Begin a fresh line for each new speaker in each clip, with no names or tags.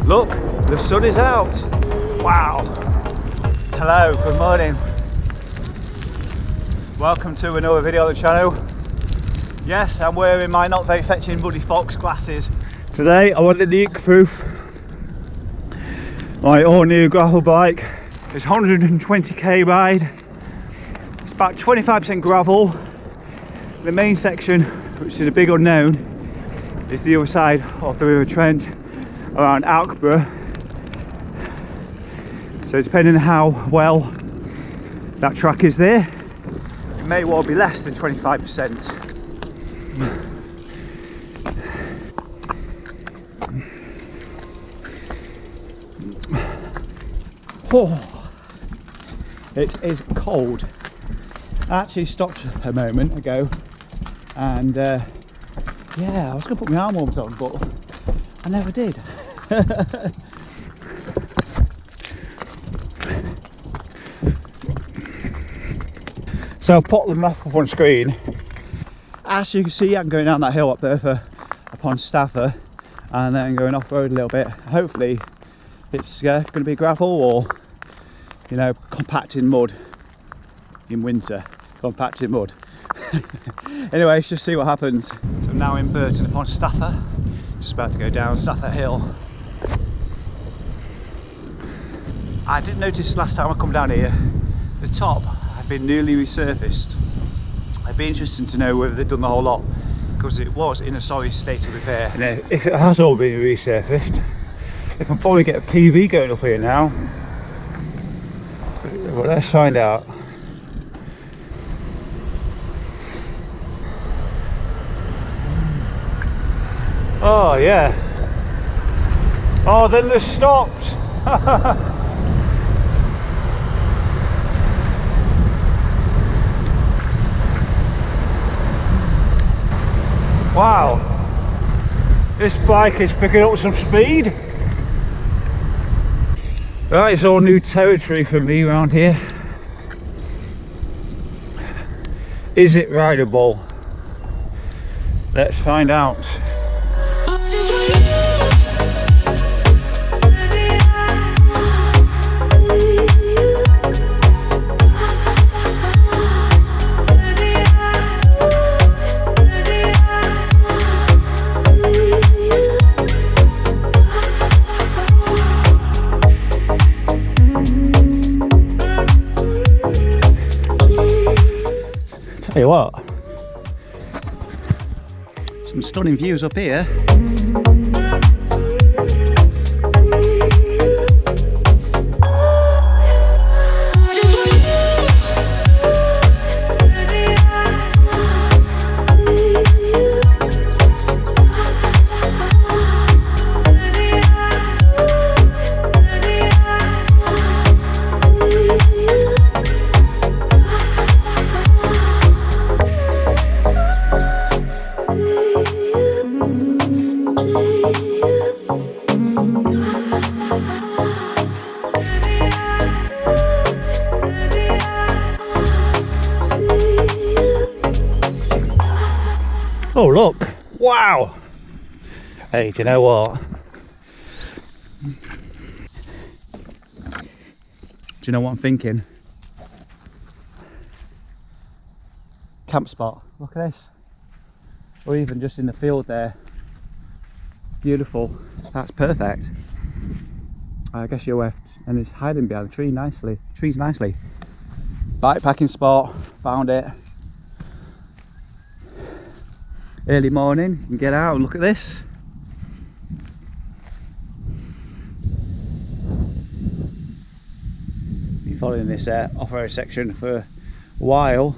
Look, the sun is out. Wow. Hello, good morning. Welcome to another video on the channel. Yes, I'm wearing my not very fetching Muddy Fox glasses. Today I wanted the nukeproof. My all new gravel bike. It's 120k ride. It's about 25% gravel. The main section, which is a big unknown, is the other side of the River Trent, around Alkborough. So depending on how well that track is there, it may well be less than 25%. Oh, it is cold. I actually stopped a moment ago and yeah, I was going to put my arm warmers on, but I never did. So I'll put the map up on screen. As you can see, I'm going down that hill up there upon Stafford and then going off road a little bit. Hopefully it's going to be gravel or, you know, compacted mud in winter. Compacted mud. Anyway, let's just see what happens. So I'm now in Burton upon Stafford. Just about to go down Stafford Hill. I did notice last time I come down here, the top had been newly resurfaced. It'd be interesting to know whether they've done the whole lot, because it was in a sorry state of repair. And if it has all been resurfaced, they can probably get a PV going up here now. But let's find out. Oh yeah. Oh, then they stopped. Wow. This bike is picking up some speed. Right, it's all new territory for me around here. Is it rideable? Let's find out. Tell you what, some stunning views up here. Oh look, wow. Hey, do you know what? Do you know what I'm thinking? Camp spot, look at this. Or even just in the field there. Beautiful, that's perfect. I guess you're left, and it's hiding behind the trees nicely. Bikepacking spot, found it. Early morning, you can get out and look at this. Been following this off-road section for a while,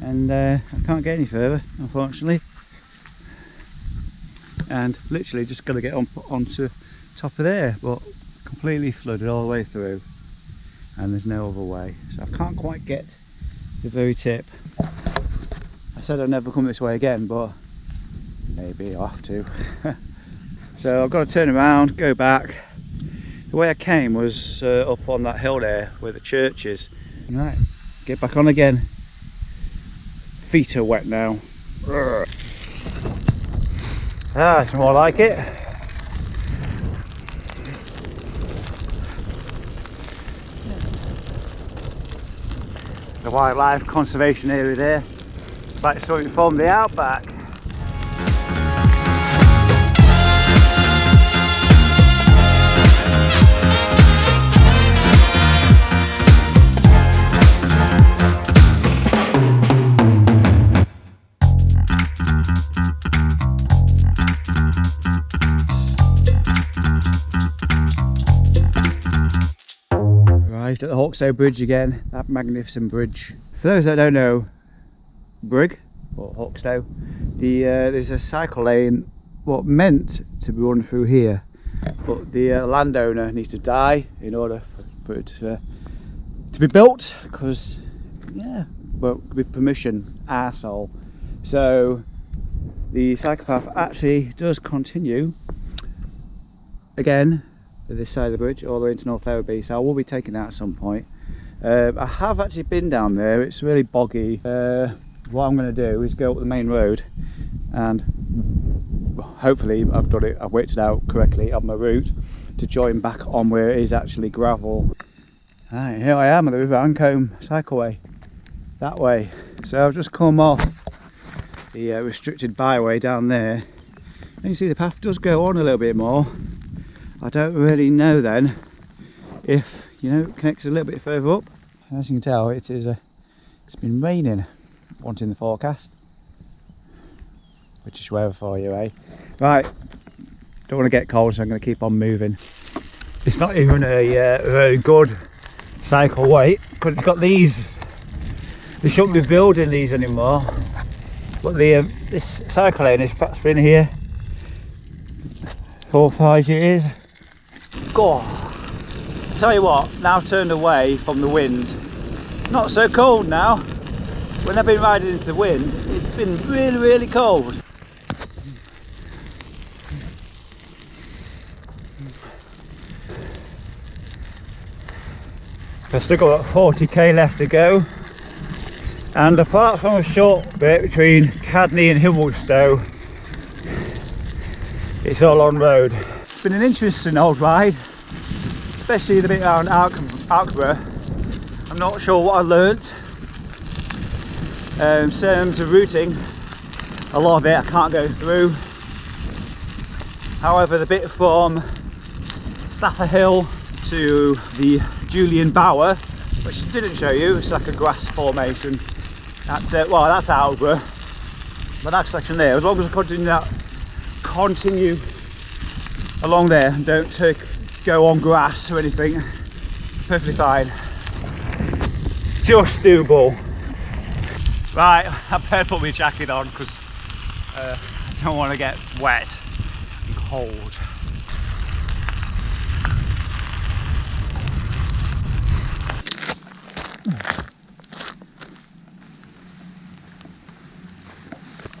and I can't get any further, unfortunately. And literally just got to get onto top of there, but completely flooded all the way through, and there's no other way, so I can't quite get to the very tip. I said I'd never come this way again, but maybe I'll have to. So I've got to turn around, go back, The way I came was up on that hill there where the church is. Right, get back on again. Feet are wet now. Ah, it's more like it. The wildlife conservation area there. It's like something from the outback. Arrived at the Hawkstow Bridge again, that magnificent bridge. For those that don't know, Brig or Hawkstow, there's a cycle lane meant to be run through here, but the landowner needs to die in order for it to be built, because with permission, arsehole. So the cycle path actually does continue again this side of the bridge all the way into North Ferriby, so I will be taking that at some point. I have actually been down there. It's really boggy. What I'm going to do is go up the main road, and hopefully I've worked it out correctly on my route to join back on where it is actually gravel. Right, here I am at the River Ancombe cycleway, that way. So I've just come off the restricted byway down there, and you see the path does go on a little bit more. I don't really know then if it connects a little bit further up. As you can tell, it's been raining once in the forecast, which is weather for you, eh? Right, don't want to get cold, so I'm going to keep on moving. It's not even a very good cycleway because it's got these. They shouldn't be building these anymore, but this cycle lane is perhaps been here 4 or 5 years. God, tell you what, now I've turned away from the wind, not so cold now. When I've been riding into the wind, it's been really, really cold. I've still got about 40k left to go, and apart from a short bit between Cadney and Himmelstow, it's all on road. It's been an interesting old ride, especially the bit around Alkborough. I'm not sure what I learnt. In terms of routing, a lot of it I can't go through. However, the bit from Stafford Hill to the Julian Bower, which I didn't show you, it's like a grass formation. That's Alkborough. But that section there, as long as I continue along there and don't go on grass or anything, perfectly fine. Just doable. Right, I better put my jacket on because I don't want to get wet and cold.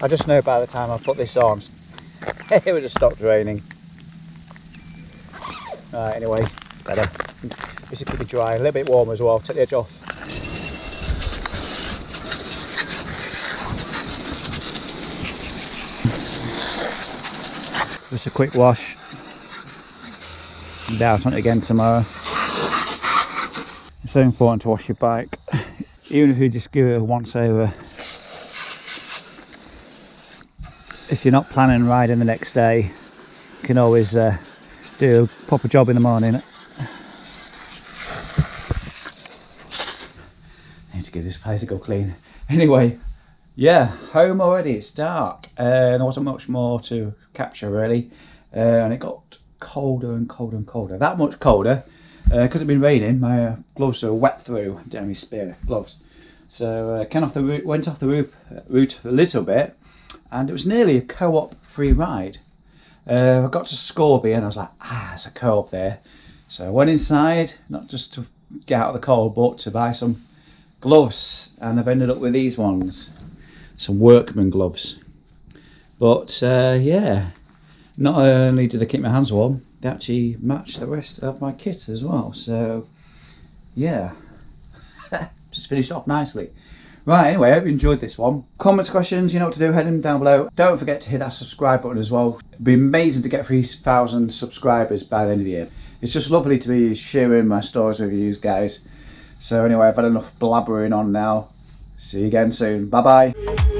I just know by the time I put this on, it would have stopped raining. Right, anyway, better. This will keep it dry, a little bit warm as well. Take the edge off. Just a quick wash. Be out on it again tomorrow. It's so important to wash your bike, even if you just give it a once over. If you're not planning riding the next day, you can always do a proper job in the morning. I need to give this place a go clean. Anyway, yeah, home already. It's dark. There wasn't much more to capture really, and it got colder and colder and colder. That much colder because it's been raining. My gloves are wet through. I don't have any spare gloves, so went off the route a little bit. And it was nearly a co-op free ride. I got to Scorby and I was like, there's a co-op there. So I went inside, not just to get out of the cold, but to buy some gloves. And I've ended up with these ones, some workman gloves. But yeah, not only do they keep my hands warm, they actually match the rest of my kit as well. So yeah, just finished off nicely. Right, anyway, I hope you enjoyed this one. Comments, questions, you know what to do, head them down below. Don't forget to hit that subscribe button as well. It'd be amazing to get 3,000 subscribers by the end of the year. It's just lovely to be sharing my stories with you guys. So anyway, I've had enough blabbering on now. See you again soon. Bye bye.